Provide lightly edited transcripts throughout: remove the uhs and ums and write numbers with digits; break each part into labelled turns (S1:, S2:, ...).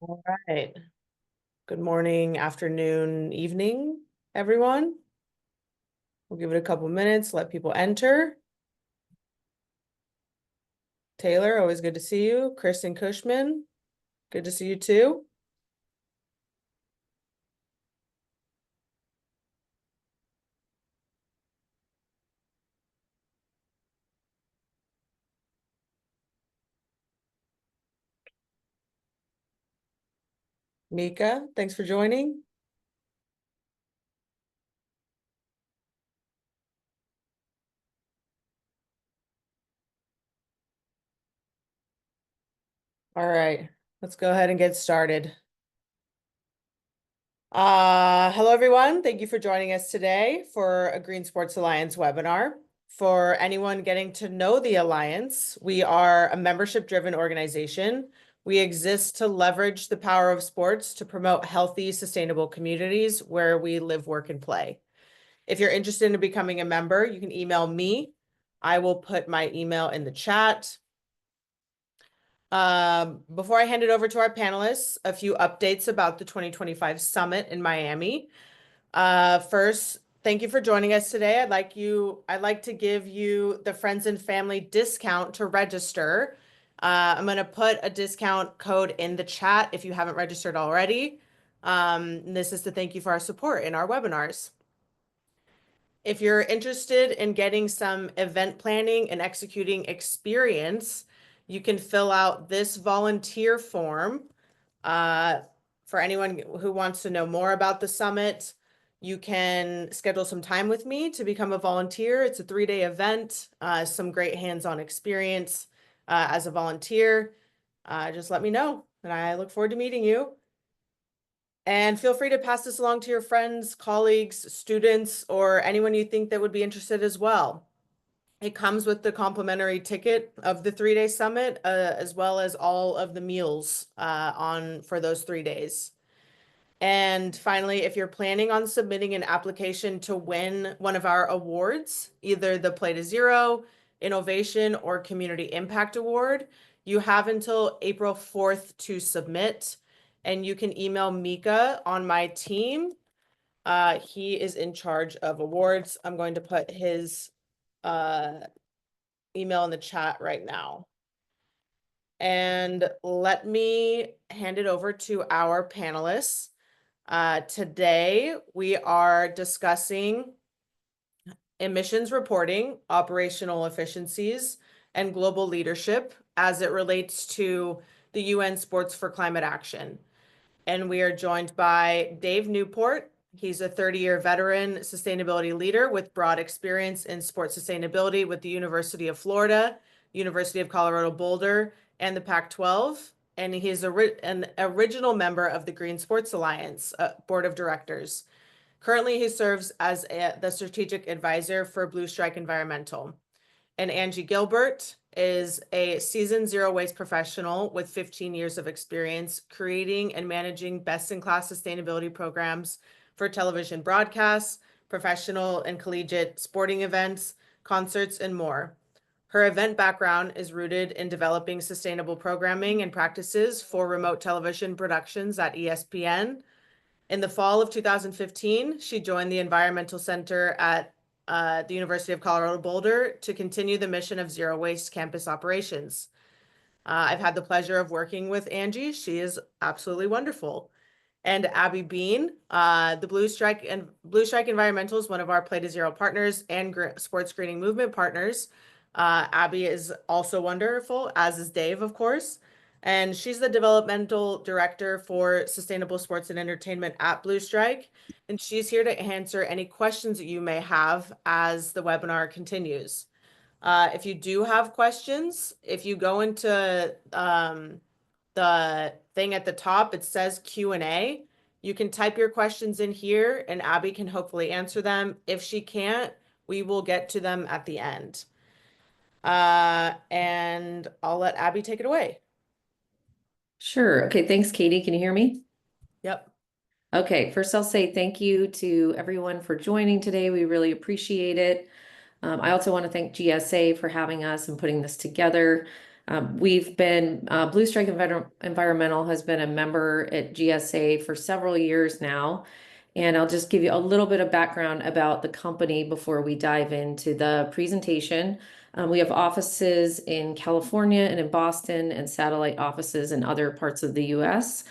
S1: All right. Good morning, afternoon, evening, everyone. We'll give it a couple minutes, let people enter. Taylor, always good to see you. Kristen Cushman, good to see you too. Mika, thanks for joining. All right, let's go ahead and get started. Hello everyone. Thank you for joining us today for a Green Sports Alliance webinar. For anyone getting to know the Alliance, we are a membership-driven organization. We exist to leverage the power of sports to promote healthy, sustainable communities where we live, work, and play. If you're interested in becoming a member, you can email me. I will put my email in the chat. Before I hand it over to our panelists, a few updates about the 2025 Summit in Miami. First, thank you for joining us today. I'd like to give you the friends and family discount to register. I'm going to put a discount code in the chat if you haven't registered already. This is to thank you for our support in our webinars. If you're interested in getting some event planning and executing experience, you can fill out this volunteer form. For anyone who wants to know more about the summit, you can schedule some time with me to become a volunteer. It's a 3-day event, some great hands-on experience as a volunteer. Just let me know, and I look forward to meeting you. And feel free to pass this along to your friends, colleagues, students, or anyone you think that would be interested as well. It comes with the complimentary ticket of the 3-day summit, as well as all of the meals for those 3 days. And finally, if you're planning on submitting an application to win one of our awards, either the Play to Zero, Innovation, or Community Impact Award, you have until April 4th to submit. And you can email Mika on my team. He is in charge of awards. I'm going to put his email in the chat right now. And let me hand it over to our panelists. Today, we are discussing emissions reporting, operational efficiencies, and global leadership as it relates to the UN Sports for Climate Action. And we are joined by Dave Newport. He's a 30-year veteran sustainability leader with broad experience in sports sustainability with the University of Florida, University of Colorado Boulder, and the Pac-12. And he's an original member of the Green Sports Alliance Board of Directors. Currently, he serves as the strategic advisor for Blue Strike Environmental. And Angie Gilbert is a seasoned zero waste professional with 15 years of experience creating and managing best-in-class sustainability programs for television broadcasts, professional and collegiate sporting events, concerts, and more. Her event background is rooted in developing sustainable programming and practices for remote television productions at ESPN. In the fall of 2015, she joined the Environmental Center at the University of Colorado Boulder to continue the mission of zero waste campus operations. I've had the pleasure of working with Angie. She is absolutely wonderful. And Abby Bean, the Blue Strike Environmental is one of our Play to Zero partners and sports greening movement partners. Abby is also wonderful, as is Dave, of course. And she's the developmental director for sustainable sports and entertainment at Blue Strike. And she's here to answer any questions that you may have as the webinar continues. If you do have questions, if you go into the thing at the top, it says Q&A. You can type your questions in here and Abby can hopefully answer them. If she can't, we will get to them at the end. And I'll let Abby take it away.
S2: Sure. Okay. Thanks, Katie. Can you hear me?
S1: Yep.
S2: Okay. First, I'll say thank you to everyone for joining today. We really appreciate it. I also want to thank GSA for having us and putting this together. Blue Strike Environmental has been a member at GSA for several years now. And I'll just give you a little bit of background about the company before we dive into the presentation. We have offices in California and in Boston and satellite offices in other parts of the US.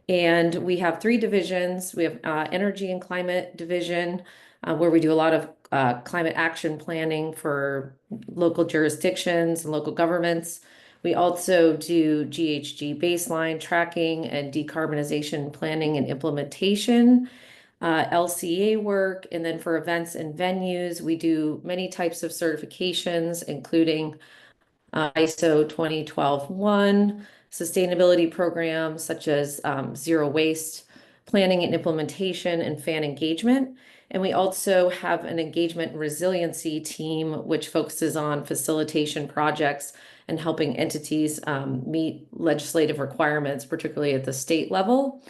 S2: And we have three divisions. We have Energy and Climate Division, where we do a lot of climate action planning for local jurisdictions and local governments. We also do GHG baseline tracking and decarbonization planning and implementation, LCA work, and then for events and venues, we do many types of certifications, including ISO 2012-1, sustainability programs such as zero waste planning and implementation and fan engagement. And we also have an engagement and resiliency team, which focuses on facilitation projects and helping entities meet legislative requirements, particularly at the state level.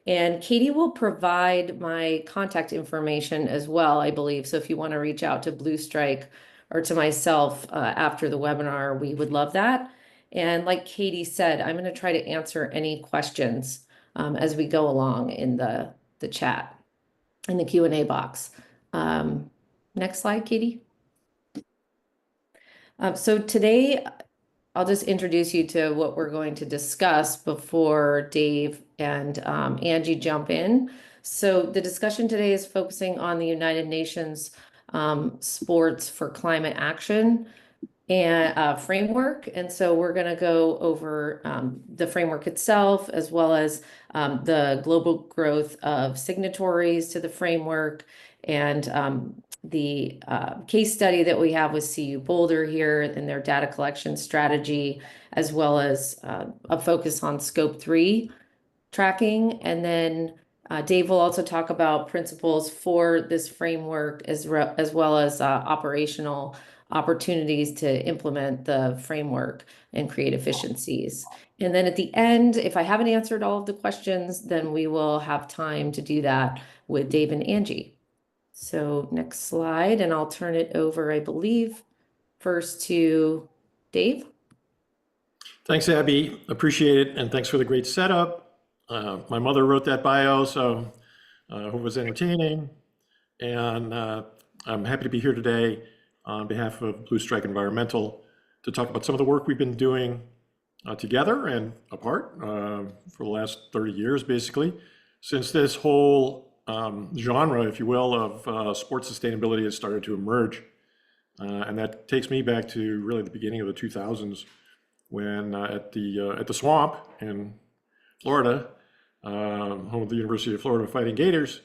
S2: And Katie will provide my contact information as well, I believe. So if you want to reach out to Blue Strike or to myself after the webinar, we would love that. And like Katie said, I'm going to try to answer any questions as we go along in the chat, in the Q&A box. Next slide, Katie. So today, I'll just introduce you to what we're going to discuss before Dave and Angie jump in. So the discussion today is focusing on the United Nations Sports for Climate Action and framework. And so we're going to go over the framework itself, as well as the global growth of signatories to the framework, and the case study that we have with CU Boulder here and their data collection strategy, as well as a focus on scope 3 tracking. And then Dave will also talk about principles for this framework, as well as operational opportunities to implement the framework and create efficiencies. And then at the end, if I haven't answered all of the questions, then we will have time to do that with Dave and Angie. So next slide, and I'll turn it over, I believe, first to Dave.
S3: Thanks, Abby. Appreciate it. And thanks for the great setup. My mother wrote that bio, so it was entertaining. And I'm happy to be here today on behalf of Blue Strike Environmental to talk about some of the work we've been doing together and apart for the last 30 years, basically, since this whole genre, if you will, of sports sustainability has started to emerge. And that takes me back to really the beginning of the 2000s when at the Swamp in Florida, home of the University of Florida Fighting Gators,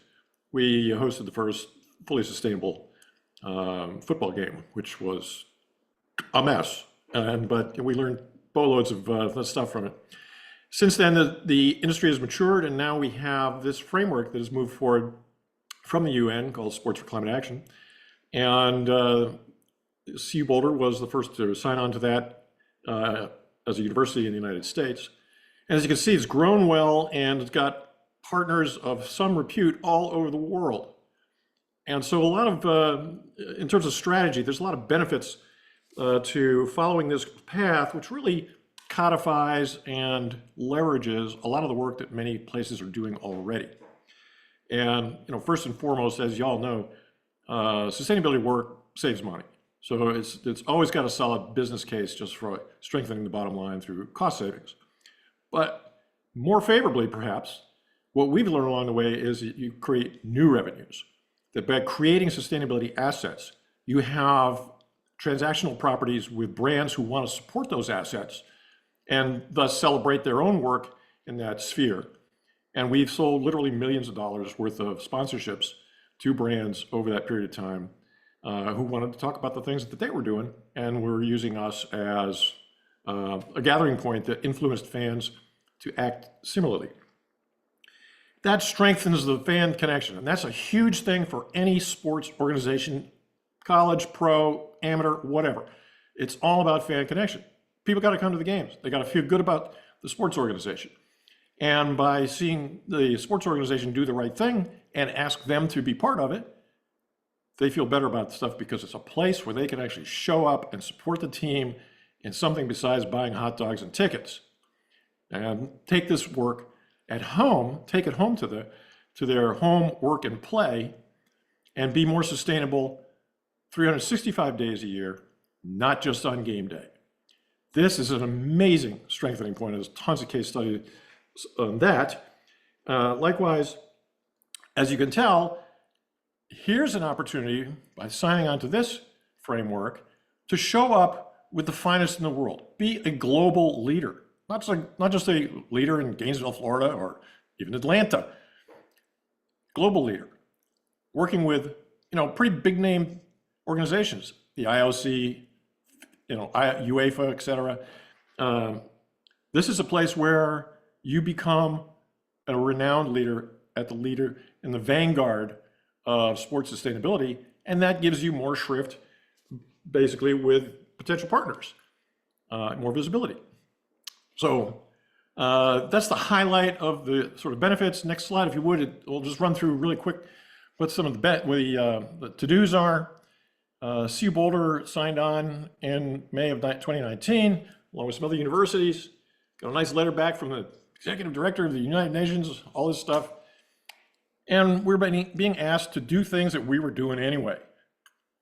S3: we hosted the first fully sustainable football game, which was a mess. But we learned boatloads of stuff from it. Since then, the industry has matured, and now we have this framework that has moved forward from the UN called Sports for Climate Action. And CU Boulder was the first to sign on to that as a university in the United States. And as you can see, it's grown well, and it's got partners of some repute all over the world. And so a lot of, in terms of strategy, there's a lot of benefits to following this path, which really codifies and leverages a lot of the work that many places are doing already. And first and foremost, as you all know, sustainability work saves money. So it's always got a solid business case just for strengthening the bottom line through cost savings. But more favorably, perhaps, what we've learned along the way is that you create new revenues. That by creating sustainability assets, you have transactional properties with brands who want to support those assets and thus celebrate their own work in that sphere. And we've sold literally millions of dollars worth of sponsorships to brands over that period of time who wanted to talk about the things that they were doing and were using us as a gathering point that influenced fans to act similarly. That strengthens the fan connection, and that's a huge thing for any sports organization, college, pro, amateur, whatever. It's all about fan connection. People got to come to the games. They got to feel good about the sports organization. And by seeing the sports organization do the right thing and ask them to be part of it, they feel better about the stuff because it's a place where they can actually show up and support the team in something besides buying hot dogs and tickets. And take this work at home, take it home to their home, work, and play, and be more sustainable 365 days a year, not just on game day. This is an amazing strengthening point. There's tons of case studies on that. Likewise, as you can tell, here's an opportunity by signing on to this framework to show up with the finest in the world. Be a global leader, not just a leader in Gainesville, Florida, or even Atlanta. Global leader, working with pretty big name organizations, the IOC, UEFA, et cetera. This is a place where you become a renowned leader in the vanguard of sports sustainability, and that gives you more shrift, basically, with potential partners, more visibility. So that's the highlight of the sort of benefits. Next slide, if you would. We'll just run through really quick what some of the to-dos are. CU Boulder signed on in May of 2019, along with some other universities. Got a nice letter back from the executive director of the United Nations, all this stuff. And we're being asked to do things that we were doing anyway.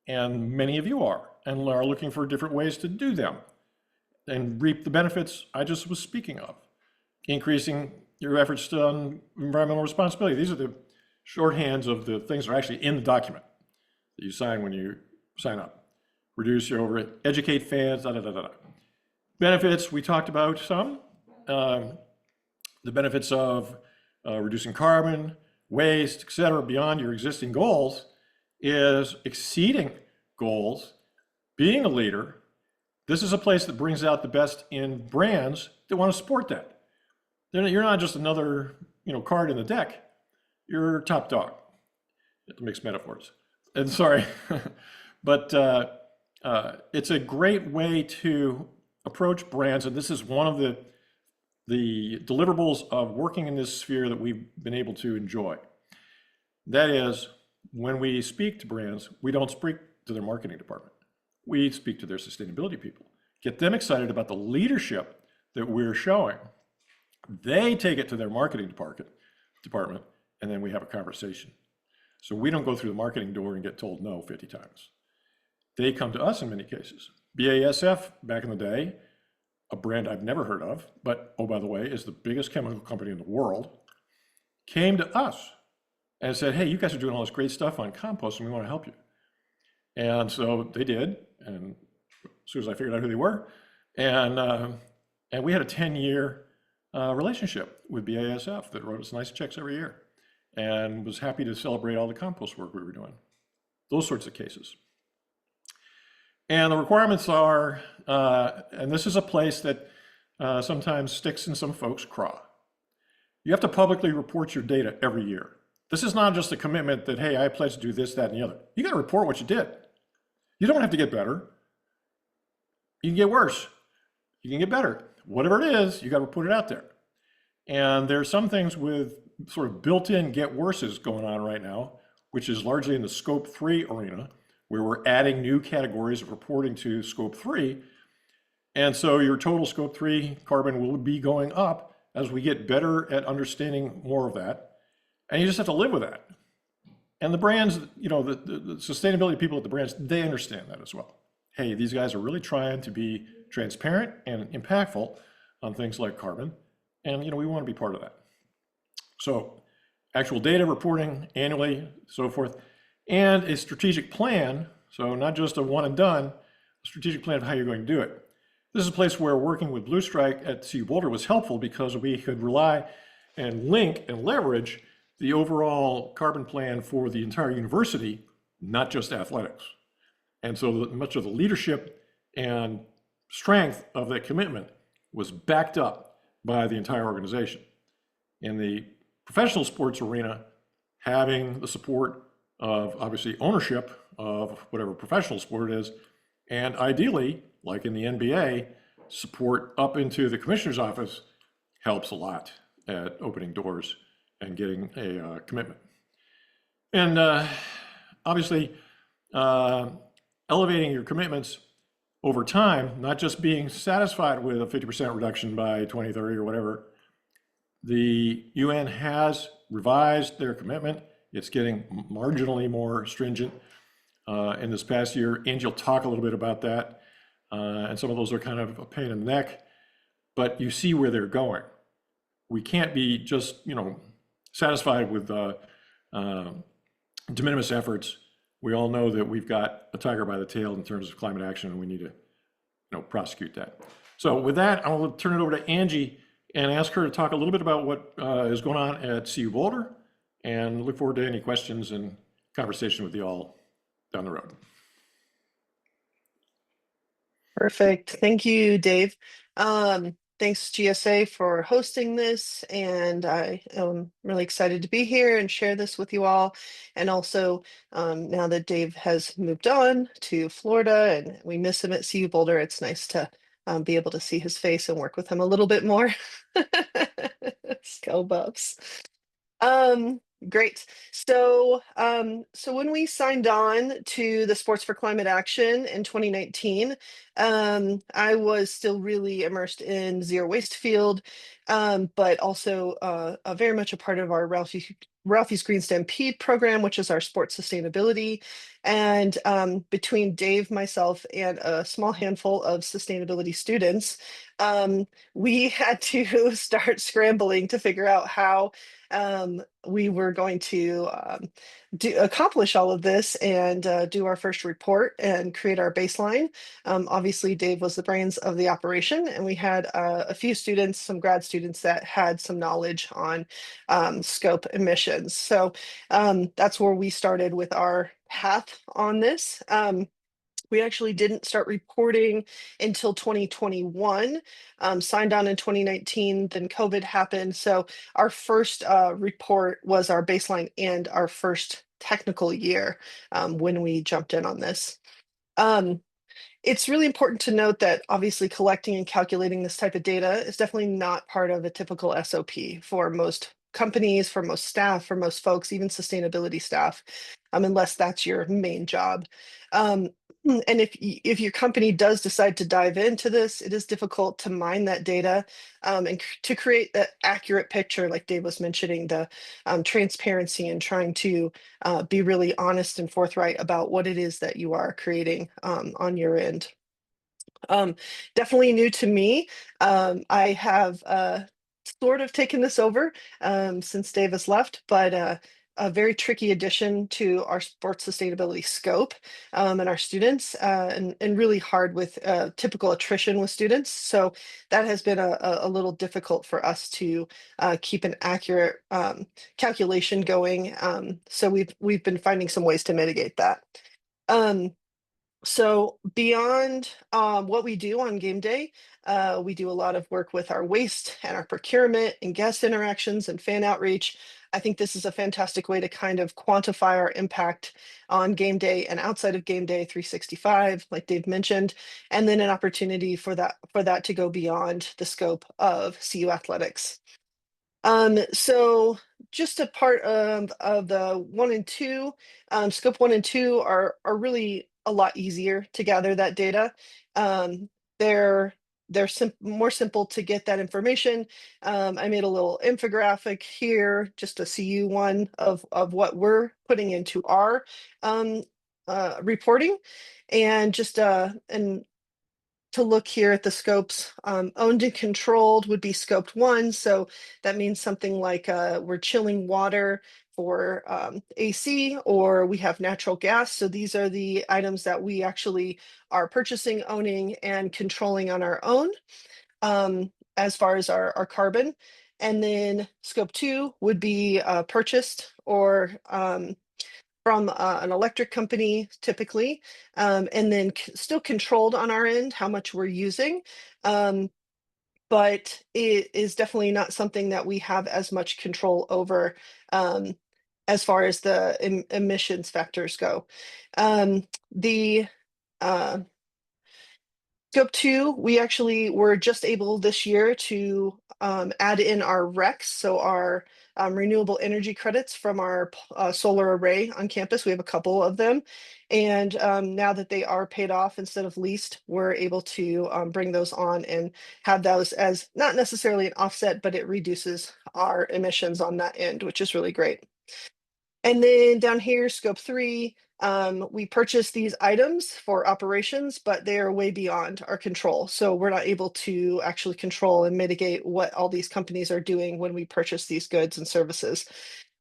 S3: And many of you are, and are looking for different ways to do them and reap the benefits I just was speaking of. Increasing your efforts on environmental responsibility. These are the shorthands of the things that are actually in the document that you sign when you sign up. Reduce your overhead, educate fans, Benefits, we talked about some. The benefits of reducing carbon, waste, et cetera, beyond your existing goals is exceeding goals, being a leader. This is a place that brings out the best in brands that want to support that. You're not just another card in the deck. You're top dog. To mix metaphors. And sorry, but it's a great way to approach brands, and this is one of the deliverables of working in this sphere that we've been able to enjoy. That is, when we speak to brands, we don't speak to their marketing department. We speak to their sustainability people. Get them excited about the leadership that we're showing. They take it to their marketing department, and then we have a conversation. So we don't go through the marketing door and get told no 50 times. They come to us in many cases. BASF, back in the day, a brand I've never heard of, but oh, by the way, is the biggest chemical company in the world, came to us and said, hey, you guys are doing all this great stuff on compost and we want to help you. And so they did, and as soon as I figured out who they were, and we had a 10-year relationship with BASF that wrote us nice checks every year and was happy to celebrate all the compost work we were doing. Those sorts of cases. And the requirements are, and this is a place that sometimes sticks in some folks' craw. You have to publicly report your data every year. This is not just a commitment that, hey, I pledge to do this, that, and the other. You got to report what you did. You don't have to get better. You can get worse. You can get better. Whatever it is, you got to put it out there. And there's some things with sort of built-in get worses going on right now, which is largely in the scope 3 arena, where we're adding new categories of reporting to scope 3. And so your total scope 3 carbon will be going up as we get better at understanding more of that. And you just have to live with that. And the brands, the sustainability people at the brands, they understand that as well. Hey, these guys are really trying to be transparent and impactful on things like carbon. And we want to be part of that. So actual data reporting annually, so forth, and a strategic plan. So not just a one and done, a strategic plan of how you're going to do it. This is a place where working with Blue Strike at CU Boulder was helpful because we could rely and link and leverage the overall carbon plan for the entire university, not just athletics. And so much of the leadership and strength of that commitment was backed up by the entire organization. In the professional sports arena, having the support of obviously ownership of whatever professional sport it is, and ideally, like in the NBA, support up into the commissioner's office helps a lot at opening doors and getting a commitment. And obviously, elevating your commitments over time, not just being satisfied with a 50% reduction by 2030 or whatever, the UN has revised their commitment. It's getting marginally more stringent in this past year. Angie will talk a little bit about that. And some of those are kind of a pain in the neck, but you see where they're going. We can't be just, satisfied with de minimis efforts. We all know that we've got a tiger by the tail in terms of climate action, and we need to, prosecute that. So with that, I'll turn it over to Angie and ask her to talk a little bit about what is going on at CU Boulder, and look forward to any questions and conversation with you all down the road.
S4: Perfect. Thank you, Dave. Thanks GSA for hosting this, and I am really excited to be here and share this with you all. And also, now that Dave has moved on to Florida and we miss him at CU Boulder, it's nice to be able to see his face and work with him a little bit more. Go Buffs. Great. So when we signed on to the Sports for Climate Action in 2019, I was still really immersed in zero waste field, but also very much a part of our Ralphie's Green Stampede program, which is our sports sustainability. And between Dave, myself, and a small handful of sustainability students, we had to start scrambling to figure out how we were going to accomplish all of this and do our first report and create our baseline. Obviously, Dave was the brains of the operation, and we had a few students, some grad students that had some knowledge on scope emissions. So that's where we started with our path on this. We actually didn't start reporting until 2021, signed on in 2019, then COVID happened. So our first report was our baseline and our first technical year when we jumped in on this. It's really important to note that obviously collecting and calculating this type of data is definitely not part of a typical SOP for most companies, for most staff, for most folks, even sustainability staff, unless that's your main job. And if your company does decide to dive into this, it is difficult to mine that data and to create that accurate picture, like Dave was mentioning, the transparency and trying to be really honest and forthright about what it is that you are creating on your end. Definitely new to me. I have sort of taken this over since Dave has left, but a very tricky addition to our sports sustainability scope and our students, and really hard with typical attrition with students. So that has been a little difficult for us to keep an accurate calculation going. So we've been finding some ways to mitigate that. So beyond what we do on game day, we do a lot of work with our waste and our procurement and guest interactions and fan outreach. I think this is a fantastic way to kind of quantify our impact on game day and outside of game day 365, like Dave mentioned, and then an opportunity for that to go beyond the scope of CU athletics. So just a part of the 1 and 2, scope 1 and 2 are really a lot easier to gather that data. They're more simple to get that information. I made a little infographic here, just a CU one of what we're putting into our reporting, and just and to look here at the scopes, owned and controlled would be scoped 1. So that means something like we're chilling water for AC, or we have natural gas. So these are the items that we actually are purchasing, owning, and controlling on our own as far as our carbon. And then scope 2 would be purchased or from an electric company typically, and then still controlled on our end how much we're using. But it is definitely not something that we have as much control over as far as the emissions factors go. The Scope 2, we actually were just able this year to add in our RECs, so our renewable energy credits from our solar array on campus. We have a couple of them. And now that they are paid off instead of leased, we're able to bring those on and have those as not necessarily an offset, but it reduces our emissions on that end, which is really great. And then down here, scope 3, we purchase these items for operations, but they are way beyond our control. So we're not able to actually control and mitigate what all these companies are doing when we purchase these goods and services.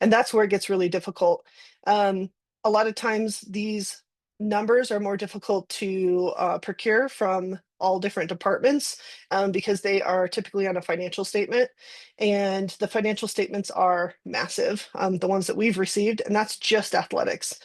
S4: And that's where it gets really difficult. A lot of times these numbers are more difficult to procure from all different departments because they are typically on a financial statement, and the financial statements are massive, the ones that we've received, and that's just athletics.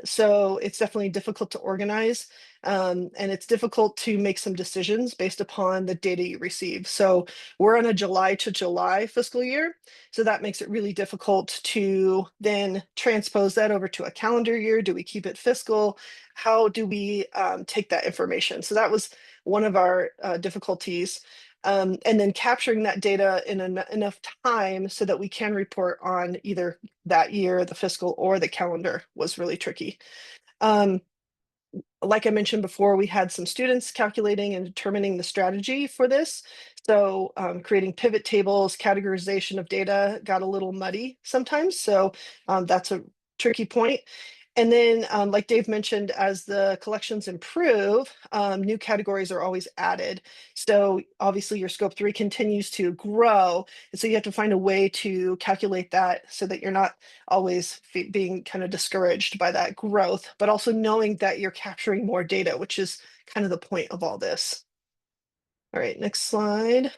S4: So it's definitely difficult to organize, and it's difficult to make some decisions based upon the data you receive. So we're on a July to July fiscal year, so that makes it really difficult to then transpose that over to a calendar year. Do we keep it fiscal? How do we take that information? So that was one of our difficulties. And then capturing that data in enough time so that we can report on either that year, the fiscal, or the calendar was really tricky. Like I mentioned before, we had some students calculating and determining the strategy for this. So creating pivot tables, categorization of data got a little muddy sometimes. So that's a tricky point. And then, like Dave mentioned, as the collections improve, new categories are always added. So obviously your scope 3 continues to grow. And so you have to find a way to calculate that so that you're not always being kind of discouraged by that growth, but also knowing that you're capturing more data, which is kind of the point of all this. All right, next slide.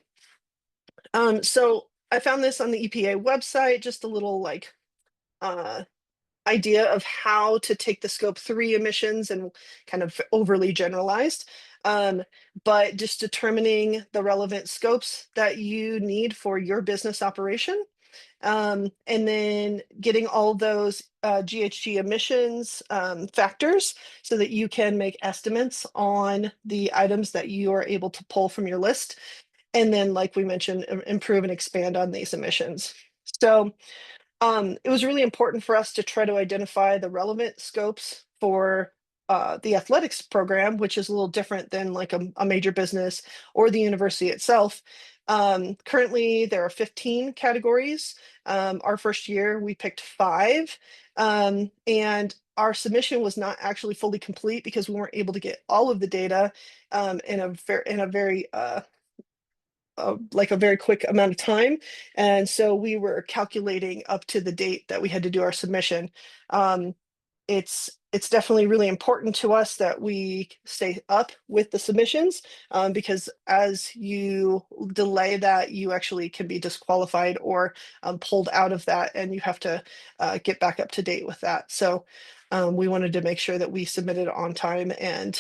S4: So I found this on the EPA website, just a little like idea of how to take the scope 3 emissions and kind of overly generalized, but just determining the relevant scopes that you need for your business operation, and then getting all those GHG emissions factors so that you can make estimates on the items that you are able to pull from your list, and then like we mentioned, improve and expand on these emissions. So it was really important for us to try to identify the relevant scopes for the athletics program, which is a little different than like a major business or the university itself. Currently, there are 15 categories. Our first year, we picked 5, and our submission was not actually fully complete because we weren't able to get all of the data in a very like a very quick amount of time. And so we were calculating up to the date that we had to do our submission. It's definitely really important to us that we stay up with the submissions because as you delay that, you actually can be disqualified or pulled out of that, and you have to get back up to date with that. So we wanted to make sure that we submitted on time and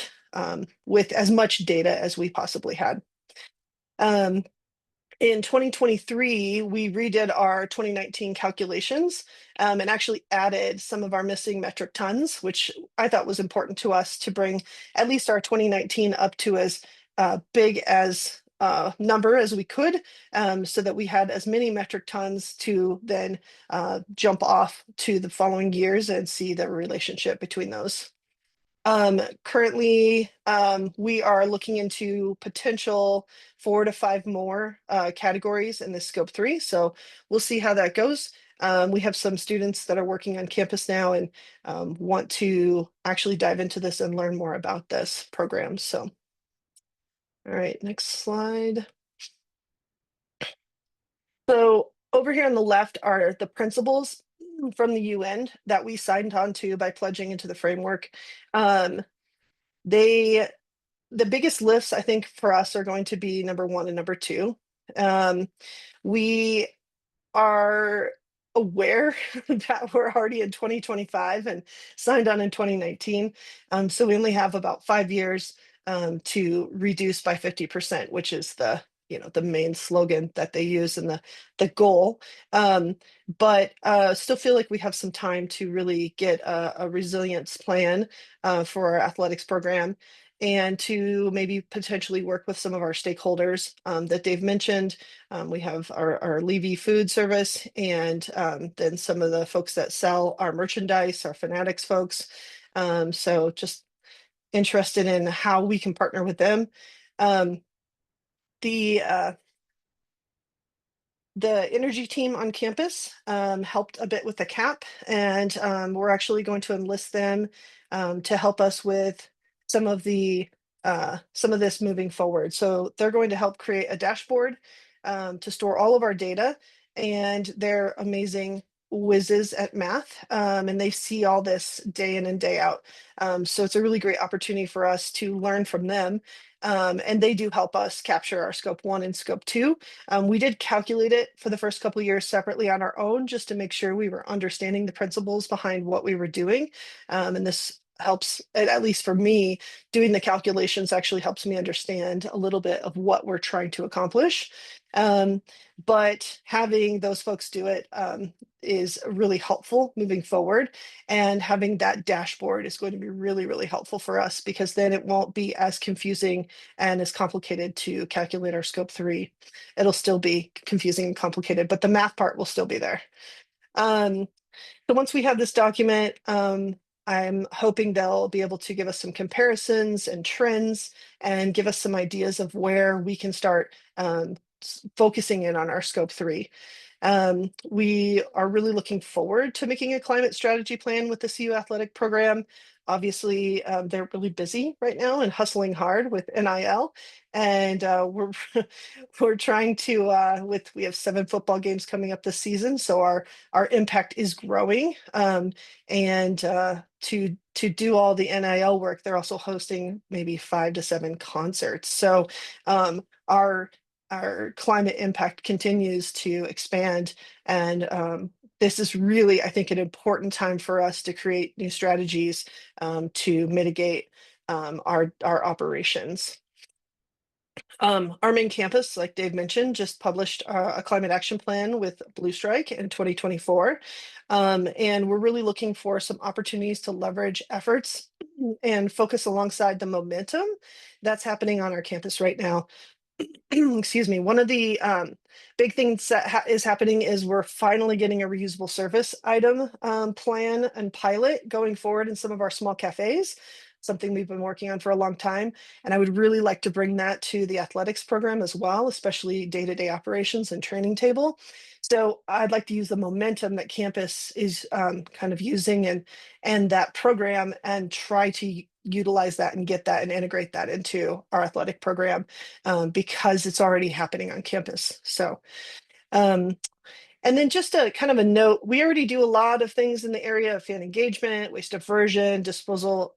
S4: with as much data as we possibly had. In 2023, we redid our 2019 calculations and actually added some of our missing metric tons, which I thought was important to us to bring at least our 2019 up to as big as number as we could, so that we had as many metric tons to then jump off to the following years and see the relationship between those. Currently, we are looking into potential 4 to 5 more categories in this scope 3. So we'll see how that goes. We have some students that are working on campus now and want to actually dive into this and learn more about this program. So, all right, next slide. So over here on the left are the principles from the UN that we signed on to by pledging into the framework. The biggest lifts, I think, for us are going to be number 1 and number 2. We are aware that we're already in 2025 and signed on in 2019. So we only have about 5 years to reduce by 50%, which is the main slogan that they use and the goal. But still feel like we have some time to really get a resilience plan for our athletics program. and to maybe potentially work with some of our stakeholders that Dave mentioned. We have our Levy food service, and then some of the folks that sell our merchandise, our Fanatics folks. So just interested in how we can partner with them. The energy team on campus helped a bit with the CAP, and we're actually going to enlist them to help us with some of this moving forward. So they're going to help create a dashboard to store all of our data, and they're amazing whizzes at math, and they see all this day in and day out. So it's a really great opportunity for us to learn from them. And they do help us capture our scope 1 and scope 2. We did calculate it for the first couple of years separately on our own, just to make sure we were understanding the principles behind what we were doing. And this helps, at least for me, doing the calculations actually helps me understand a little bit of what we're trying to accomplish. But having those folks do it is really helpful moving forward. And having that dashboard is going to be really, really helpful for us, because then it won't be as confusing and as complicated to calculate our scope 3. It'll still be confusing and complicated, but the math part will still be there. So once we have this document, I'm hoping they'll be able to give us some comparisons and trends and give us some ideas of where we can start focusing in on our scope 3. We are really looking forward to making a climate strategy plan with the CU athletic program. Obviously, they're really busy right now and hustling hard with NIL, and we're trying to we have 7 football games coming up this season, so our impact is growing. And to do all the NIL work, they're also hosting maybe 5 to 7 concerts. So our climate impact continues to expand, and this is really, I think, an important time for us to create new strategies to mitigate our operations. Our main campus, like Dave mentioned, just published a climate action plan with Blue Strike in 2024. And we're really looking for some opportunities to leverage efforts and focus alongside the momentum that's happening on our campus right now. Excuse me. One of the big things that is happening is we're finally getting a reusable service item plan and pilot going forward in some of our small cafes, something we've been working on for a long time. And I would really like to bring that to the athletics program as well, especially day-to-day operations and training table. So I'd like to use the momentum that campus is kind of using and that program, and try to utilize that and get that and integrate that into our athletic program, because it's already happening on campus. So and then just a kind of a note, we already do a lot of things in the area of fan engagement, waste diversion, disposable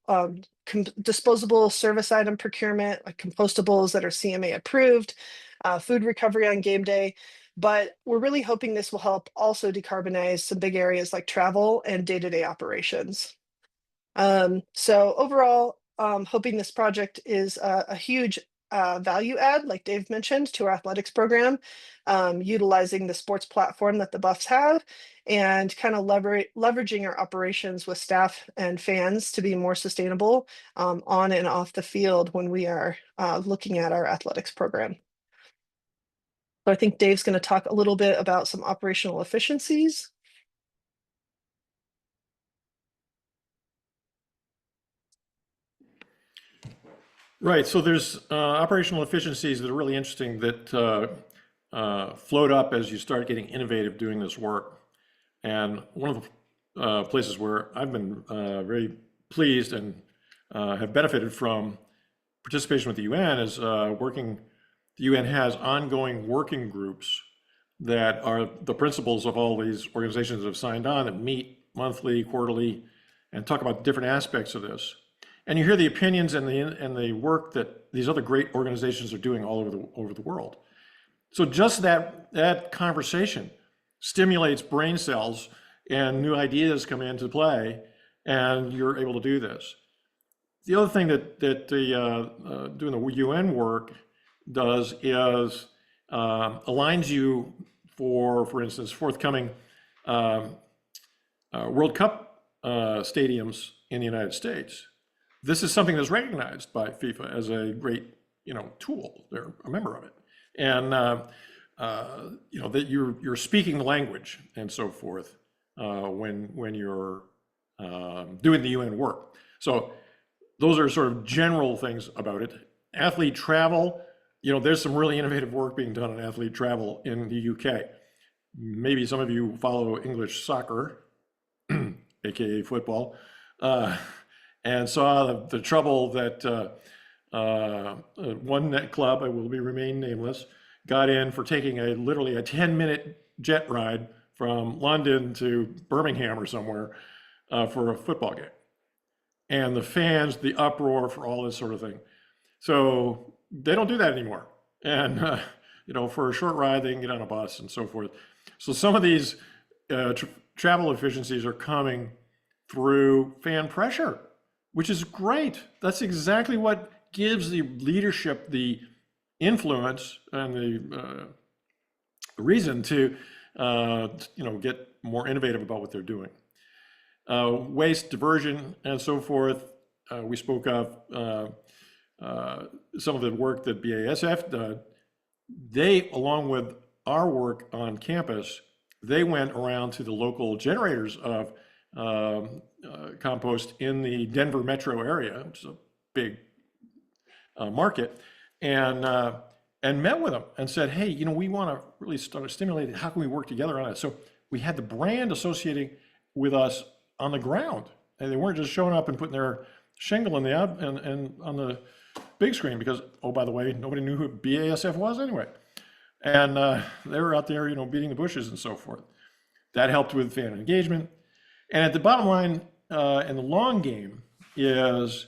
S4: service item procurement, like compostables that are CMA approved, food recovery on game day. But we're really hoping this will help also decarbonize some big areas like travel and day-to-day operations. So overall, hoping this project is a huge value add, like Dave mentioned, to our athletics program, utilizing the sports platform that the Buffs have, and kind of leveraging our operations with staff and fans to be more sustainable on and off the field when we are looking at our athletics program. So I think Dave's going to talk a little bit about some operational efficiencies.
S3: Right, so there's operational efficiencies that are really interesting that float up as you start getting innovative doing this work. And one of the places where I've been very pleased and have benefited from participation with the UN is the UN has ongoing working groups that are the principals of all these organizations that have signed on, that meet monthly, quarterly, and talk about different aspects of this. And you hear the opinions and the work that these other great organizations are doing all over the world. So just that conversation stimulates brain cells, and new ideas come into play, and you're able to do this. The other thing that doing the UN work does is aligns you for instance, forthcoming World Cup stadiums in the United States. this is something that's recognized by FIFA as a great, tool. They're a member of it. And, that you're speaking the language and so forth when you're doing the UN work. So those are sort of general things about it. Athlete travel, there's some really innovative work being done on athlete travel in the UK. Maybe some of you follow English soccer, AKA football, and saw the trouble that one club, I will remain nameless, got in for taking literally a 10-minute jet ride from London to Birmingham or somewhere for a football game. And the fans, the uproar for all this sort of thing. So they don't do that anymore. And, for a short ride, they can get on a bus and so forth. So some of these travel efficiencies are coming through fan pressure, which is great. That's exactly what gives the leadership the influence and the reason to, get more innovative about what they're doing. Waste diversion and so forth. We spoke of some of the work that BASF did. They, along with our work on campus, they went around to the local generators of compost in the Denver metro area, which is a big market, and met with them and said, hey, we want to really start stimulating. How can we work together on it? So we had the brand associating with us on the ground, and they weren't just showing up and putting their shingle in the out and on the big screen because, oh, by the way, nobody knew who BASF was anyway, and they were out there, beating the bushes and so forth. That helped with fan engagement. And at the bottom line, in the long game, is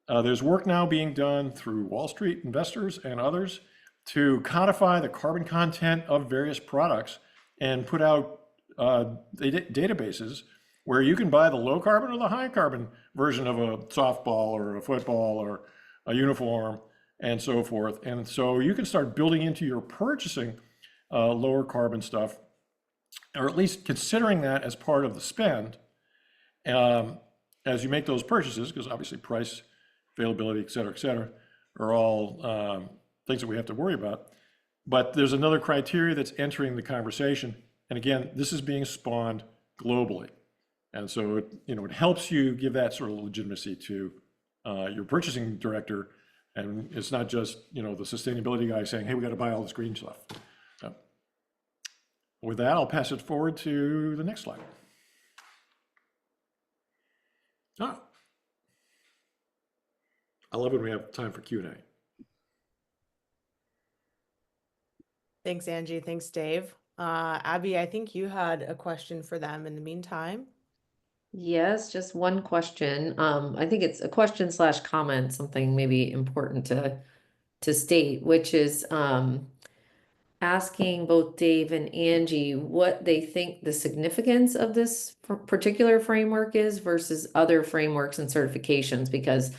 S3: there's work now being done through Wall Street investors and others to codify the carbon content of various products and put out databases where you can buy the low carbon or the high carbon version of a softball or a football or a uniform and so forth. And so you can start building into your purchasing lower carbon stuff, or at least considering that as part of the spend as you make those purchases, because obviously price, availability, et cetera, are all things that we have to worry about. But there's another criteria that's entering the conversation. And again, this is being spawned globally. And so it helps you give that sort of legitimacy to your purchasing director. And it's not just, the sustainability guy saying, hey, we got to buy all this green stuff. With that, I'll pass it forward to the next slide. I love when we have time for Q&A.
S1: Thanks, Angie. Thanks, Dave. Abby, I think you had a question for them in the meantime.
S2: Yes, just one question. I think it's a question / comment, something maybe important to state, which is asking both Dave and Angie what they think the significance of this particular framework is versus other frameworks and certifications, because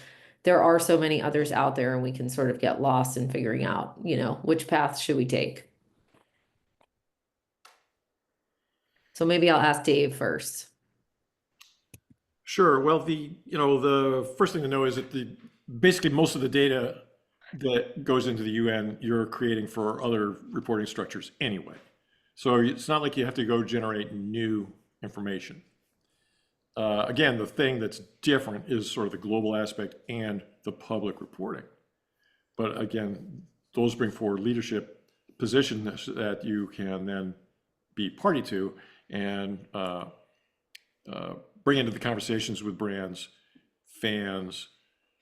S2: there are so many others out there and we can sort of get lost in figuring out, which path should we take. So maybe I'll ask Dave first.
S3: Sure. Well, the first thing to know is that basically most of the data that goes into the UN, you're creating for other reporting structures anyway. So it's not like you have to go generate new information. Again, the thing that's different is sort of the global aspect and the public reporting. But again, those bring forward leadership positions that you can then be party to and bring into the conversations with brands, fans,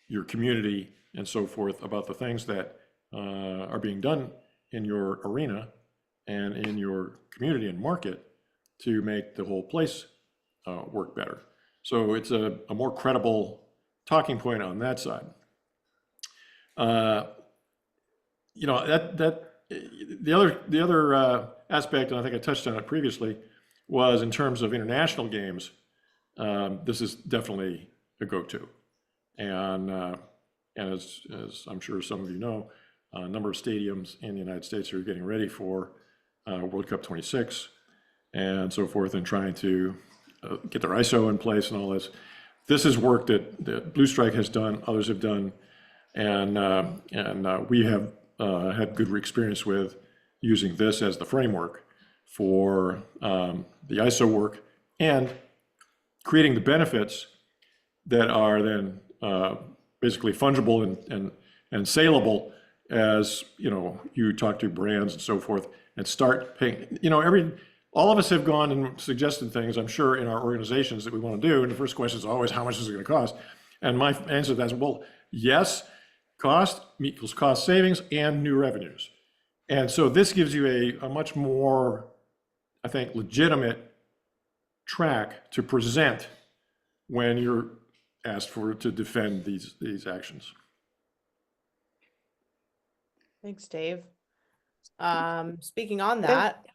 S3: your community, and so forth about the things that are being done in your arena and in your community and market to make the whole place work better. So it's a more credible talking point on that side. The other aspect, and I think I touched on it previously, was in terms of international games. This is definitely a go-to, and as I'm sure some of you know, a number of stadiums in the United States are getting ready for World Cup 26 and so forth, and trying to get their ISO in place and all this. this is work that Blue Strike has done, others have done, and we have had good experience with using this as the framework for the ISO work and creating the benefits that are then basically fungible and saleable as you talk to brands and so forth and start paying. All of us have gone and suggested things, I'm sure, in our organizations that we want to do. And the first question is always, how much is it going to cost? And my answer to that is, well, yes, cost equals cost savings and new revenues. And so this gives you a much more, I think, legitimate track to present when you're asked to defend these actions.
S1: Thanks, Dave. Speaking on that,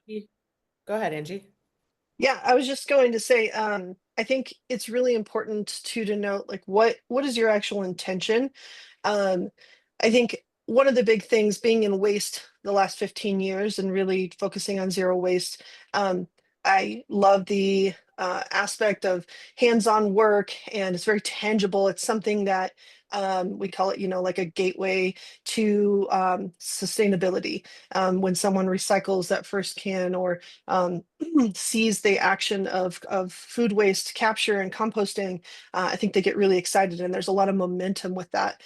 S1: go ahead, Angie.
S4: Yeah, I was just going to say, I think it's really important to note, like, what is your actual intention? I think one of the big things being in waste the last 15 years and really focusing on zero waste, I love the aspect of hands-on work, and it's very tangible. It's something that we call it, like a gateway to sustainability. When someone recycles that first can, or sees the action of food waste capture and composting, I think they get really excited, and there's a lot of momentum with that.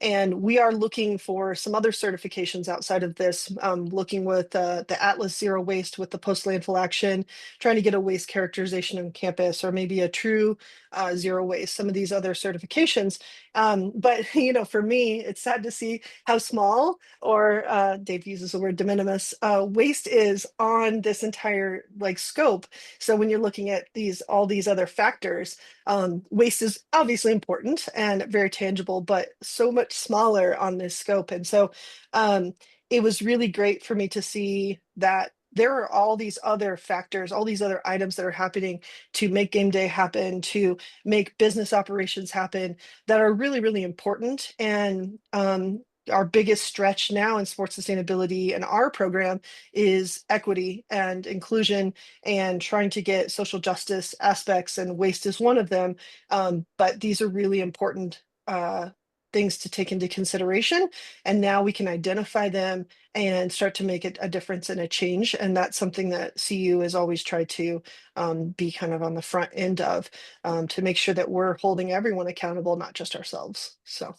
S4: And we are looking for some other certifications outside of this, looking with the Atlas Zero Waste with the post-landfill action, trying to get a waste characterization on campus, or maybe a true zero waste, some of these other certifications. But, for me, it's sad to see how small, or Dave uses the word de minimis, waste is on this entire scope. So when you're looking at all these other factors, waste is obviously important and very tangible, but so much smaller on this scope. And so it was really great for me to see that there are all these other factors, all these other items that are happening to make game day happen, to make business operations happen, that are really, really important. And our biggest stretch now in sports sustainability and our program is equity and inclusion, and trying to get social justice aspects, and waste is one of them. But these are really important things to take into consideration, and now we can identify them and start to make a difference and a change. And that's something that CU has always tried to be kind of on the front end of, to make sure that we're holding everyone accountable, not just ourselves. So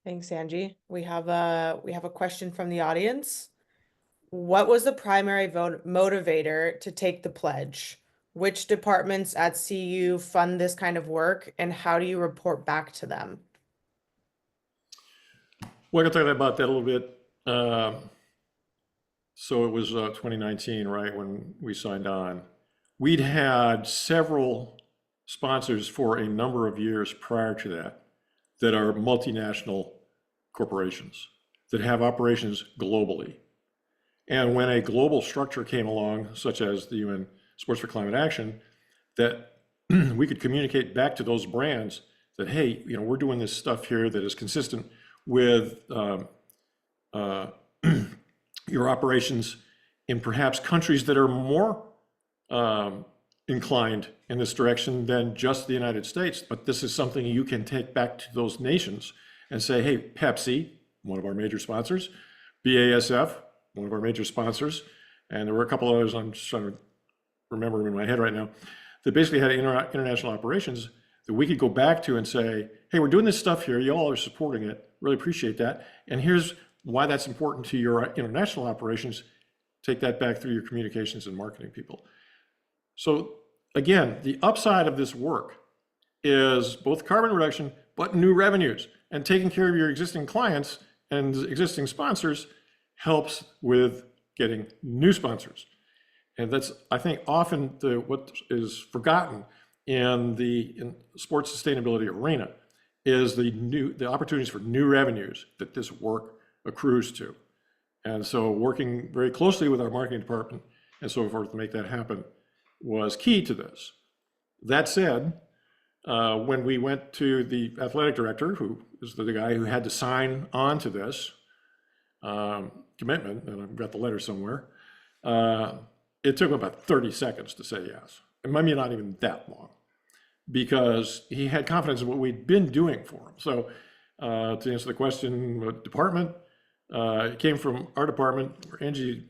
S1: Thanks, Angie. We have a question from the audience. What was the primary motivator to take the pledge? Which departments at CU fund this kind of work, and how do you report back to them?
S3: Well, I can talk about that a little bit. So it was 2019, right, when we signed on. We'd had several sponsors for a number of years prior to that are multinational corporations that have operations globally. And when a global structure came along, such as the UN Sports for Climate Action, that we could communicate back to those brands that, hey, we're doing this stuff here that is consistent with your operations in perhaps countries that are more inclined in this direction than just the United States. But this is something you can take back to those nations and say, hey, Pepsi, one of our major sponsors, BASF, one of our major sponsors, and there were a couple others I'm just trying to remember them in my head right now, that basically had international operations that we could go back to and say, hey, we're doing this stuff here, you all are supporting it, really appreciate that, and here's why that's important to your international operations. Take that back through your communications and marketing people. So again, the upside of this work is both carbon reduction, but new revenues, and taking care of your existing clients and existing sponsors helps with getting new sponsors. And that's, I think, often what is forgotten in the sports sustainability arena is the opportunities for new revenues that this work accrues to. And so working very closely with our marketing department and so forth to make that happen was key to this. That said, when we went to the athletic director, who is the guy who had to sign on to this commitment, and I've got the letter somewhere, it took about 30 seconds to say yes. and maybe not even that long, because he had confidence in what we'd been doing for him. So to answer the question, what department, it came from our department where Angie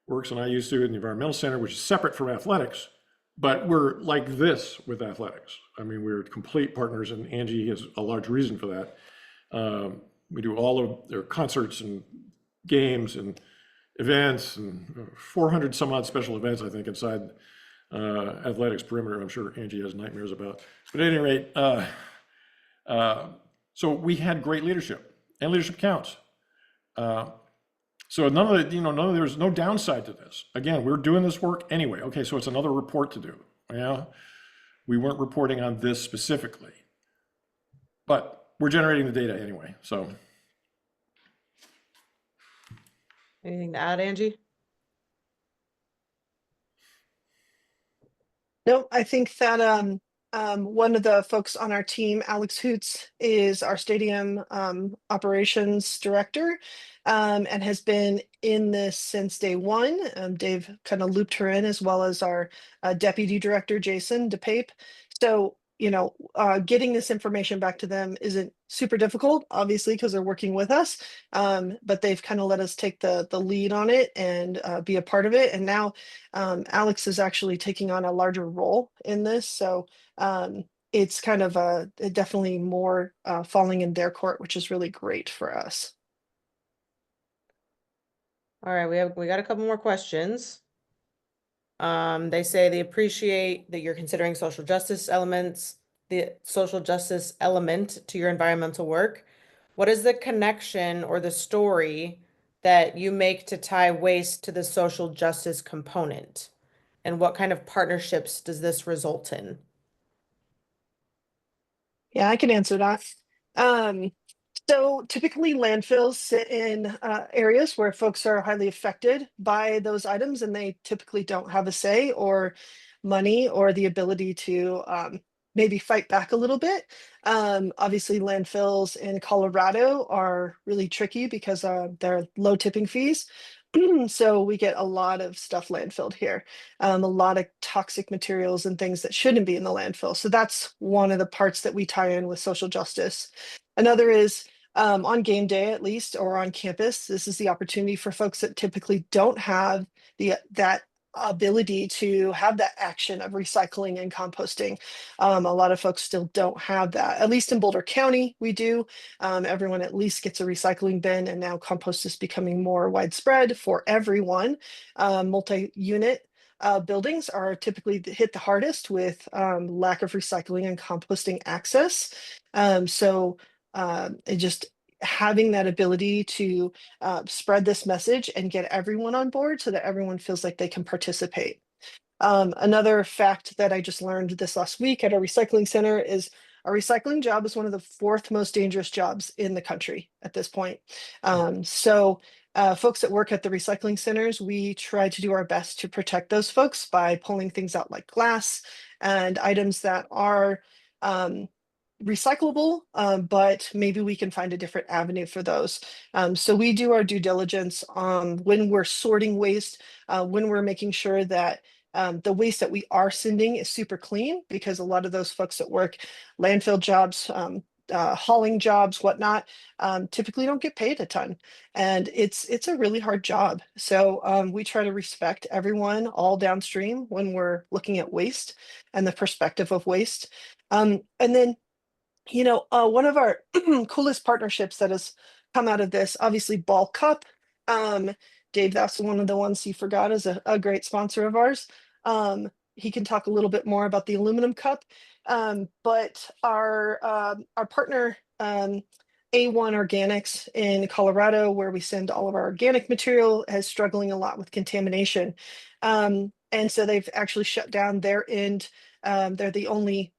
S3: works and I used to in the environmental center, which is separate from athletics, but we're like this with athletics. I mean, we're complete partners, and Angie has a large reason for that. We do all of their concerts and games and events, and 400 some odd special events, I think, inside athletics perimeter. I'm sure Angie has nightmares about. But at any rate, so we had great leadership, and leadership counts. So none of the, there's no downside to this. Again, we're doing this work anyway. Okay, so it's another report to do. Yeah, we weren't reporting on this specifically, but we're generating the data anyway. So,
S1: Anything to add, Angie?
S4: No, I think that one of the folks on our team, Alex Hoots, is our stadium operations director, and has been in this since day one. Dave kind of looped her in, as well as our deputy director, Jason DePape. So, getting this information back to them isn't super difficult, obviously, because they're working with us. But they've kind of let us take the lead on it and be a part of it. And now Alex is actually taking on a larger role in this. So it's kind of definitely more falling in their court, which is really great for us.
S1: All right, we got a couple more questions. They say they appreciate that you're considering social justice elements, the social justice element to your environmental work. What is the connection or the story that you make to tie waste to the social justice component? And what kind of partnerships does this result in?
S4: Yeah, I can answer that. So typically landfills sit in areas where folks are highly affected by those items, and they typically don't have a say or money or the ability to maybe fight back a little bit. Obviously, landfills in Colorado are really tricky because they're low tipping fees. So we get a lot of stuff landfilled here, a lot of toxic materials and things that shouldn't be in the landfill. So that's one of the parts that we tie in with social justice. Another is on game day, at least, or on campus. This is the opportunity for folks that typically don't have that ability to have that action of recycling and composting. A lot of folks still don't have that. At least in Boulder County, we do. Everyone at least gets a recycling bin, and now compost is becoming more widespread for everyone. Multi-unit buildings are typically hit the hardest with lack of recycling and composting access. So just having that ability to spread this message and get everyone on board so that everyone feels like they can participate. Another fact that I just learned this last week at our recycling center is a recycling job is one of the 4th most dangerous jobs in the country at this point. So folks that work at the recycling centers, we try to do our best to protect those folks by pulling things out like glass and items that are recyclable, but maybe we can find a different avenue for those. So we do our due diligence when we're sorting waste, when we're making sure that the waste that we are sending is super clean, because a lot of those folks that work landfill jobs, hauling jobs, whatnot, typically don't get paid a ton, and it's a really hard job. So we try to respect everyone all downstream when we're looking at waste and the perspective of waste. And then one of our coolest partnerships that has come out of this, obviously Ball Cup. Dave, that's one of the ones you forgot, is a great sponsor of ours. He can talk a little bit more about the aluminum cup. But our partner, A1 Organics in Colorado, where we send all of our organic material, is struggling a lot with contamination. And so they've actually shut down their end. They're the only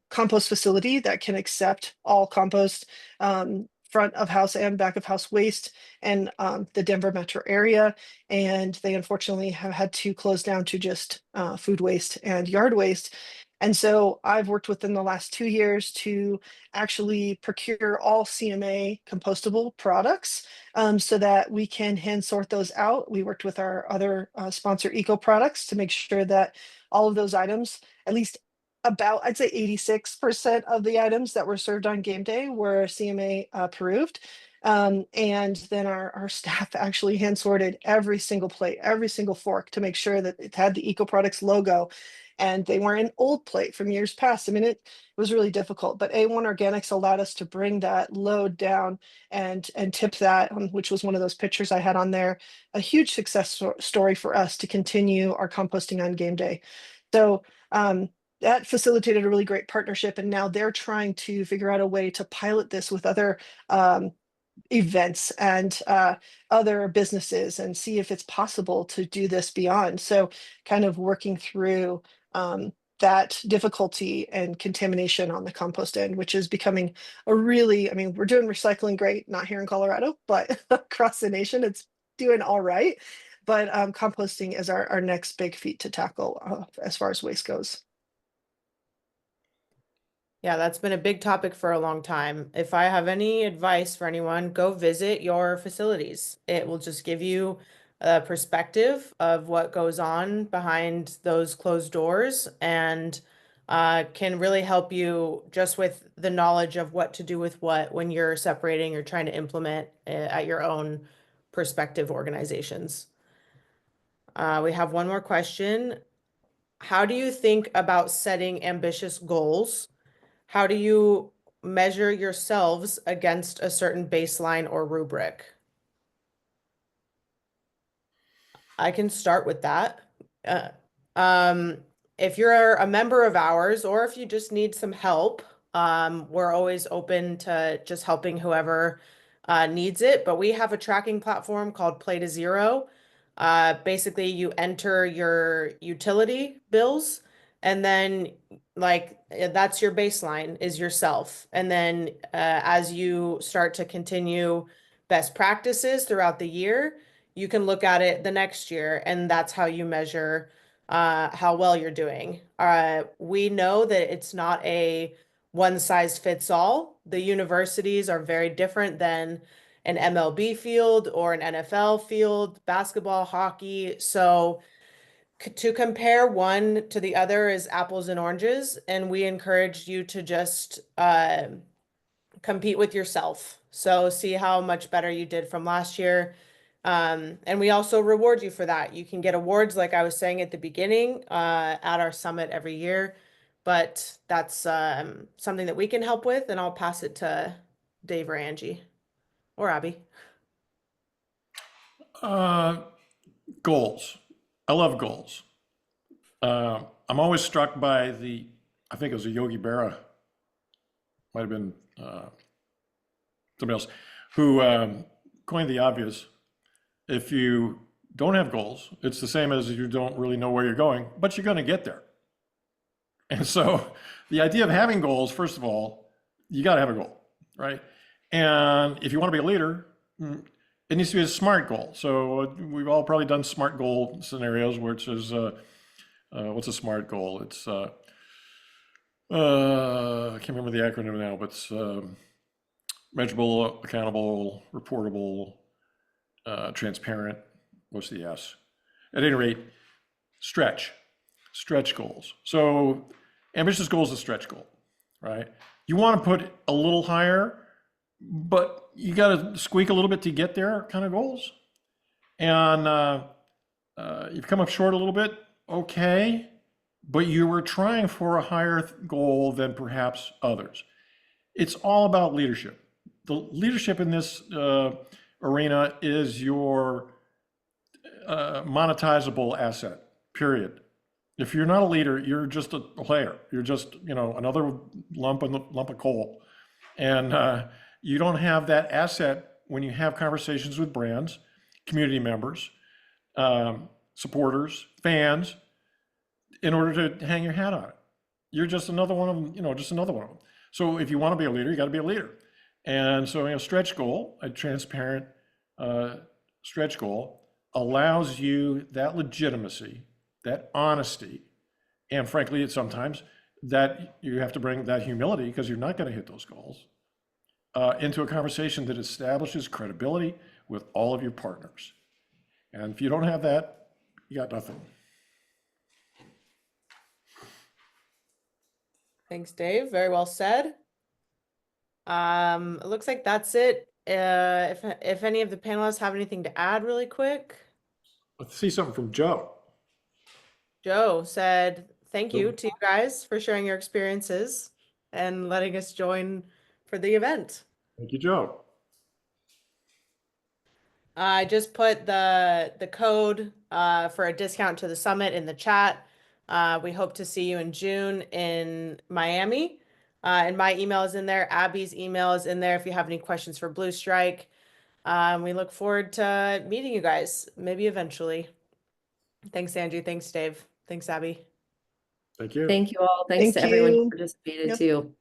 S4: compost facility that can accept all compost, front of house and back of house waste, and the Denver metro area. And they unfortunately have had to close down to just food waste and yard waste. And so I've worked within the last 2 years to actually procure all CMA compostable products so that we can hand sort those out. We worked with our other sponsor Eco Products to make sure that all of those items, at least about, I'd say 86% of the items that were served on game day were CMA approved. And then our staff actually hand sorted every single plate, every single fork to make sure that it had the Eco Products logo and they weren't an old plate from years past. I mean, it was really difficult, but A1 Organics allowed us to bring that load down and tip that, which was one of those pictures I had on there, a huge success story for us to continue our composting on game day. So that facilitated a really great partnership, and now they're trying to figure out a way to pilot this with other events and other businesses and see if it's possible to do this beyond. So kind of working through that difficulty and contamination on the compost end, which is becoming a really, I mean, we're doing recycling great, not here in Colorado, but across the nation, it's doing all right. But composting is our next big feat to tackle as far as waste goes.
S1: Yeah, that's been a big topic for a long time. If I have any advice for anyone, go visit your facilities. It will just give you a perspective of what goes on behind those closed doors and can really help you just with the knowledge of what to do with what when you're separating or trying to implement at your own perspective organizations. We have one more question. How do you think about setting ambitious goals? How do you measure yourselves against a certain baseline or rubric? I can start with that. Uh, um, if you're a member of ours, or if you just need some help, we're always open to just helping whoever needs it. But we have a tracking platform called Play to Zero. Basically, you enter your utility bills, and then that's your baseline is yourself. And then as you start to continue best practices throughout the year, you can look at it the next year, and that's how you measure how well you're doing. We know that it's not a one size fits all. The universities are very different than an MLB field or an NFL field, basketball, hockey. So to compare one to the other is apples and oranges, and we encourage you to just compete with yourself. So see how much better you did from last year. And we also reward you for that. You can get awards, like I was saying at the beginning, at our summit every year. But that's something that we can help with, and I'll pass it to Dave or Angie or Abby.
S3: Goals. I love goals. I'm always struck by I think it was a Yogi Berra, might have been somebody else, who coined the obvious. If you don't have goals, it's the same as you don't really know where you're going, but you're going to get there. And so the idea of having goals, first of all, you got to have a goal, right? And if you want to be a leader, it needs to be a SMART goal. So we've all probably done SMART goal scenarios, which is, what's a SMART goal? It's, I can't remember the acronym now, but it's measurable, accountable, reportable, transparent. What's the S? At any rate, stretch goals. So ambitious goal is a stretch goal, right? You want to put a little higher, but you got to squeak a little bit to get there kind of goals. And you've come up short a little bit, okay, but you were trying for a higher goal than perhaps others. It's all about leadership. The leadership in this arena is your monetizable asset, period. If you're not a leader, you're just a player. You're just, another lump of coal. And you don't have that asset when you have conversations with brands, community members, supporters, fans, in order to hang your hat on it. You're just another one of them, just another one of them. So if you want to be a leader, you got to be a leader. And so stretch goal, a transparent stretch goal, allows you that legitimacy, that honesty, and frankly, sometimes that you have to bring that humility, because you're not going to hit those goals, into a conversation that establishes credibility with all of your partners. And if you don't have that, you got nothing.
S1: Thanks, Dave. Very well said. It looks like that's it. If any of the panelists have anything to add really quick.
S3: Let's see something from Joe.
S1: Joe said, thank you
S3: Cool.
S1: to you guys for sharing your experiences and letting us join for the event.
S3: Thank you, Joe.
S1: I just put the code for a discount to the summit in the chat. We hope to see you in June in Miami. And my email is in there. Abby's email is in there if you have any questions for Blue Strike. We look forward to meeting you guys, maybe eventually. Thanks, Angie. Thanks, Dave. Thanks, Abby.
S3: Thank you.
S2: Thank you all. Thanks
S4: Thank
S2: to everyone who
S4: you.
S2: participated
S4: Yep.
S2: too.